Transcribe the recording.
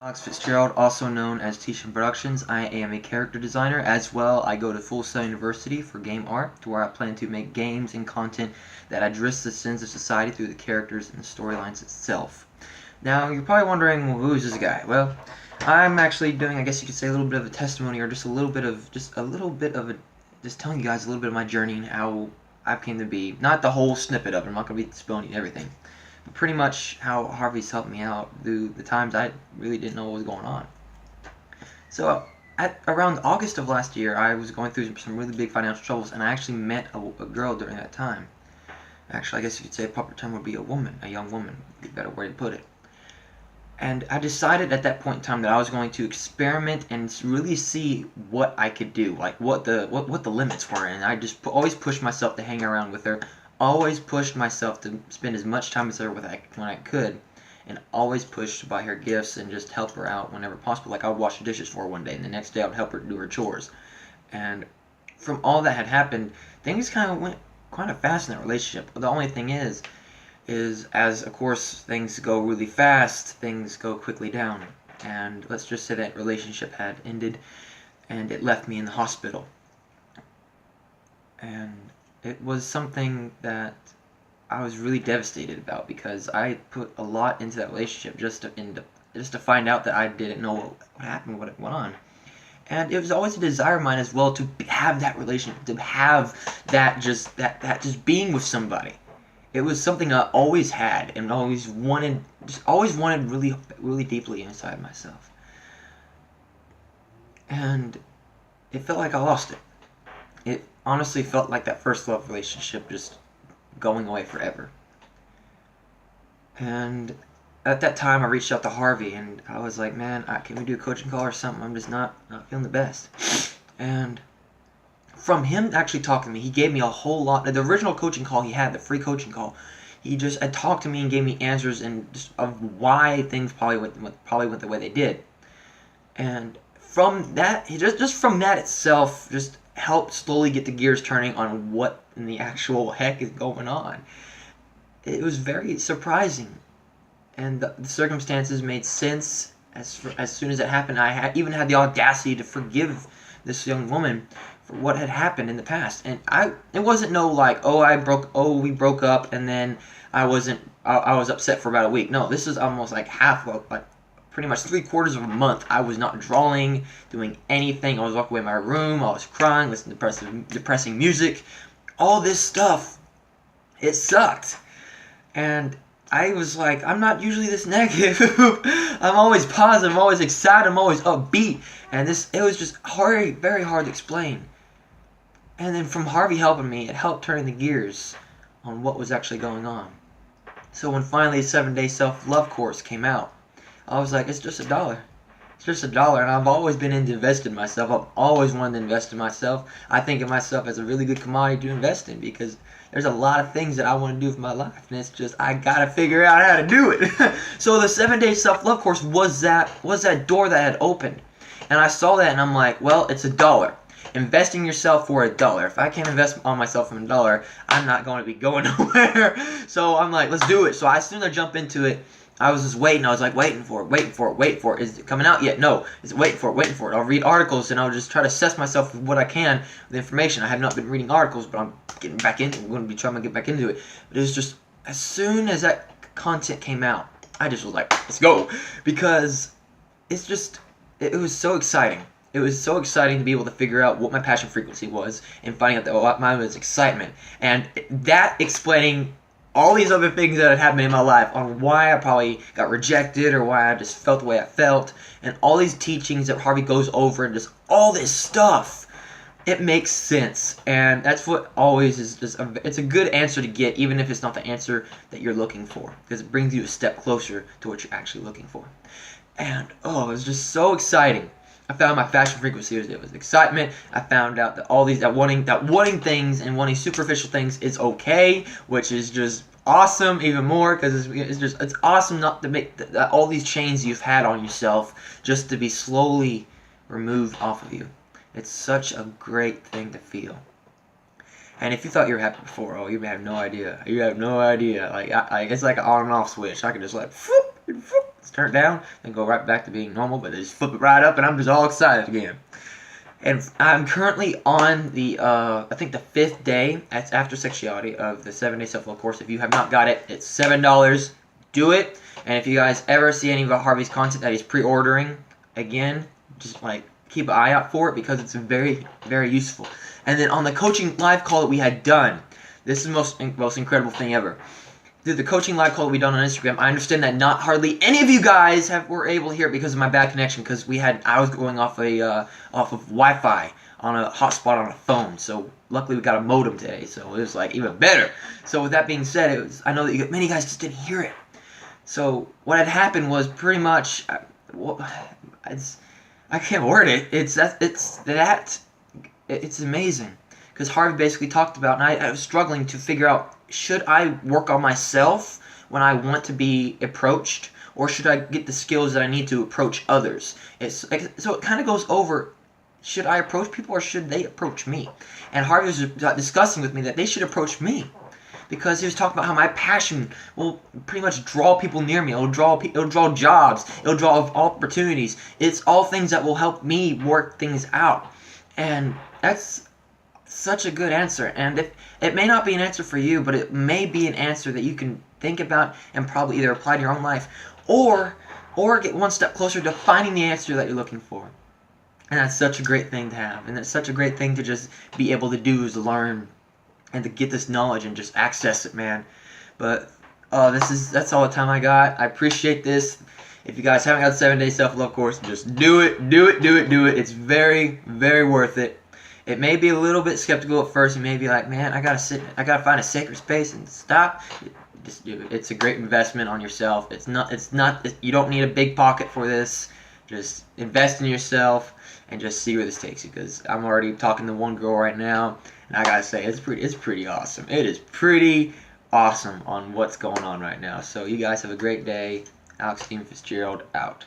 Alex Fitzgerald, also known as Tishan Productions. I am a character designer as well. I go to Full Sail University for game art, to where I plan to make games and content that address the sins of society through the characters and the storylines itself. Now, you're probably wondering, well, who is this guy? Well, I'm actually doing, I guess you could say, a little bit of a testimony, or just telling you guys a little bit of my journey and how I came to be. Not the whole snippet of it. I'm not going to be spilling everything. Pretty much how Harvey's helped me out through the times I really didn't know what was going on. So at around August of last year, I was going through some really big financial troubles, and I actually met a girl during that time. Actually, I guess you could say a proper term would be a woman, a young woman, would be a better way to put it. And I decided at that point in time that I was going to experiment and really see what I could do, like what the limits were, and I just always pushed myself to hang around with her. Always pushed myself to spend as much time with her when I could, and always pushed to buy her gifts and just help her out whenever possible. Like I would wash the dishes for her one day, and the next day I would help her do her chores. And from all that had happened, things kind of went kind of fast in that relationship. The only thing is as of course things go really fast, things go quickly down. And let's just say that relationship had ended, and it left me in the hospital. And it was something that I was really devastated about, because I put a lot into that relationship just to find out that I didn't know what happened, what went on. And it was always a desire of mine as well to have that relationship, to have that just being with somebody. It was something I always had and always wanted really, really deeply inside myself. And it felt like I lost it. It honestly felt like that first love relationship just going away forever. And at that time, I reached out to Harvey, and I was like, man, can we do a coaching call or something? I'm just not feeling the best. And from him actually talking to me, he gave me a whole lot. The original coaching call he had, the free coaching call, he just had talked to me and gave me answers and just of why things probably went the way they did. And from that, just from that itself, just helped slowly get the gears turning on what in the actual heck is going on. It was very surprising, and the circumstances made sense as soon as it happened. I even had the audacity to forgive this young woman for what had happened in the past. And it wasn't no like, we broke up and then I was upset for about a week. No, this is almost like pretty much 3/4 of a month. I was not drawing, doing anything. I was walking away in my room. I was crying, listening to depressing music. All this stuff. It sucked. And I was like, I'm not usually this negative. I'm always positive. I'm always excited. I'm always upbeat. And it was just very hard to explain. And then from Harvey helping me, it helped turn the gears on what was actually going on. So when finally the 7-day self-love course came out, I was like, it's just $1. It's just $1, and I've always been into investing in myself. I've always wanted to invest in myself. I think of myself as a really good commodity to invest in, because there's a lot of things that I want to do with my life, and it's just I gotta figure out how to do it. So the 7-day self-love course was that door that had opened, and I saw that, and I'm like, well, it's $1. Investing yourself for $1. If I can't invest on myself for $1, I'm not going to be going nowhere. So I'm like, let's do it. So as soon as I jump into it, I was just waiting. I was like, waiting for it. Is it coming out yet? No. Is it waiting for it? I'll read articles, and I'll just try to assess myself with what I can with information. I have not been reading articles, but I'm getting back into it. I'm going to be trying to get back into it. But it was just, as soon as that content came out, I just was like, let's go. Because it's just, it was so exciting. It was so exciting to be able to figure out what my passion frequency was, and finding out that what mine was excitement. And that explaining all these other things that had happened in my life on why I probably got rejected, or why I just felt the way I felt, and all these teachings that Harvey goes over, and just all this stuff, it makes sense. And that's what always is just it's a good answer to get, even if it's not the answer that you're looking for, because it brings you a step closer to what you're actually looking for. And it was just so exciting. I found my passion frequency. It was excitement. I found out that that wanting things and wanting superficial things is okay, which is just awesome even more, because it's awesome not to make all these chains you've had on yourself just to be slowly removed off of you. It's such a great thing to feel. And if you thought you were happy before, you have no idea. You have no idea. Like it's like an on and off switch. I can just like, turn it down, then go right back to being normal, but they just flip it right up, and I'm just all excited again. And I'm currently on the, I think the 5th day, that's after sexuality, of the 7-day self-love course. If you have not got it, it's $7. Do it. And if you guys ever see any of Harvey's content that he's pre-ordering, again, just like keep an eye out for it, because it's very, very useful. And then on the coaching live call that we had done, this is the most incredible thing ever. Through the coaching live call that we done on Instagram, I understand that not hardly any of you guys were able to hear it because of my bad connection, because I was going off of Wi-Fi on a hotspot on a phone. So luckily we got a modem today, so it was like even better. So with that being said, I know that many guys just didn't hear it. So what had happened was pretty much, I can't word it. It's amazing, because Harvey basically talked about, and I was struggling to figure out, should I work on myself when I want to be approached, or should I get the skills that I need to approach others? So it kind of goes over, should I approach people or should they approach me? And Harvey was discussing with me that they should approach me, because he was talking about how my passion will pretty much draw people near me. It'll draw jobs. It'll draw opportunities. It's all things that will help me work things out. And that's such a good answer. And if it may not be an answer for you, but it may be an answer that you can think about and probably either apply to your own life, or get one step closer to finding the answer that you're looking for. And that's such a great thing to have. And that's such a great thing to just be able to do, is to learn and to get this knowledge and just access it, man. But that's all the time I got. I appreciate this. If you guys haven't got the 7-day self-love course, just do it, do it, do it, do it. It's very, very worth it. It may be a little bit skeptical at first. You may be like, man, I gotta find a sacred space and stop. Just do it. It's a great investment on yourself. You don't need a big pocket for this. Just invest in yourself and just see where this takes you. Because I'm already talking to one girl right now, and I gotta say, it's pretty awesome. It is pretty awesome on what's going on right now. So you guys have a great day. Alex Dean Fitzgerald out.